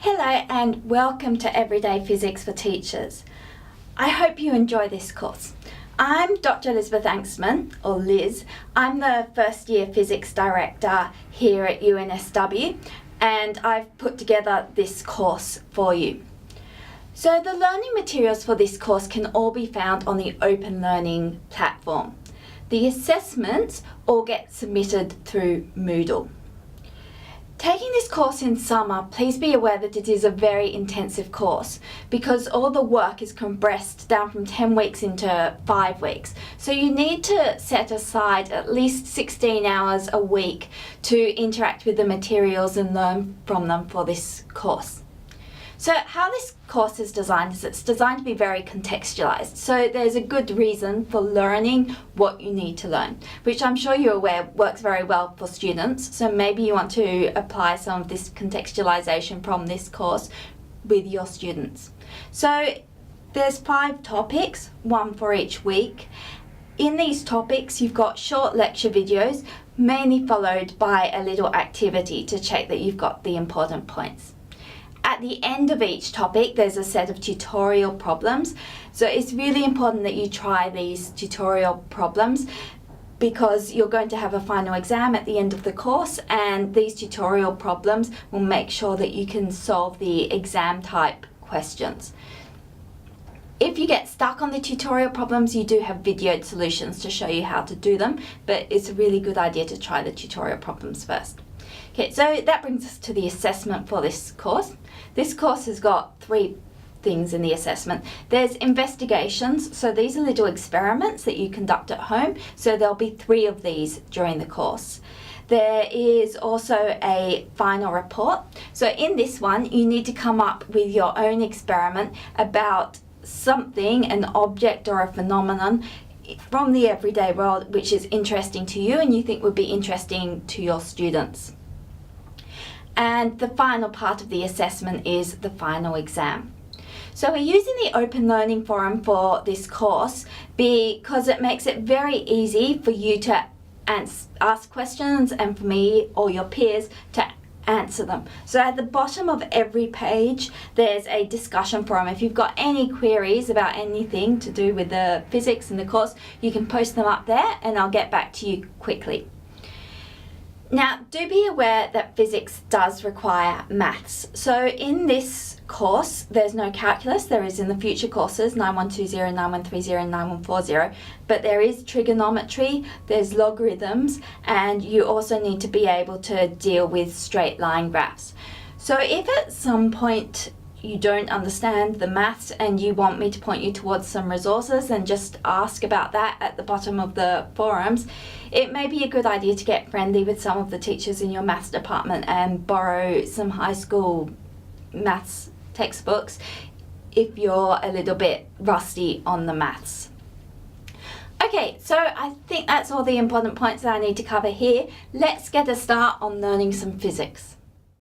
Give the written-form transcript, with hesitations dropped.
Hello and welcome to Everyday Physics for Teachers. I hope you enjoy this course. I'm Dr. Elizabeth Angstman, or Liz. I'm the first year physics director here at UNSW and I've put together this course for you. So the learning materials for this course can all be found on the Open Learning platform. The assessments all get submitted through Moodle. Taking this course in summer, please be aware that it is a very intensive course because all the work is compressed down from 10 weeks into 5 weeks. So you need to set aside at least 16 hours a week to interact with the materials and learn from them for this course. So how this course is designed is it's designed to be very contextualized. So there's a good reason for learning what you need to learn, which I'm sure you're aware works very well for students. So maybe you want to apply some of this contextualization from this course with your students. So there's 5 topics, one for each week. In these topics, you've got short lecture videos, mainly followed by a little activity to check that you've got the important points. At the end of each topic, there's a set of tutorial problems. So it's really important that you try these tutorial problems because you're going to have a final exam at the end of the course, and these tutorial problems will make sure that you can solve the exam type questions. If you get stuck on the tutorial problems, you do have videoed solutions to show you how to do them, but it's a really good idea to try the tutorial problems first. Okay, so that brings us to the assessment for this course. This course has got 3 things in the assessment. There's investigations, so these are little experiments that you conduct at home, so there'll be 3 of these during the course. There is also a final report. So in this one, you need to come up with your own experiment about something, an object or a phenomenon from the everyday world which is interesting to you and you think would be interesting to your students. And the final part of the assessment is the final exam. So we're using the Open Learning Forum for this course because it makes it very easy for you to ask questions and for me or your peers to answer them. So at the bottom of every page there's a discussion forum. If you've got any queries about anything to do with the physics in the course, you can post them up there and I'll get back to you quickly. Now, do be aware that physics does require maths. So in this course, there's no calculus. There is in the future courses, 9120, 9130, and 9140. But there is trigonometry, there's logarithms, and you also need to be able to deal with straight line graphs. So if at some point you don't understand the maths and you want me to point you towards some resources, and just ask about that at the bottom of the forums. It may be a good idea to get friendly with some of the teachers in your maths department and borrow some high school maths textbooks if you're a little bit rusty on the maths. Okay, so I think that's all the important points that I need to cover here. Let's get a start on learning some physics.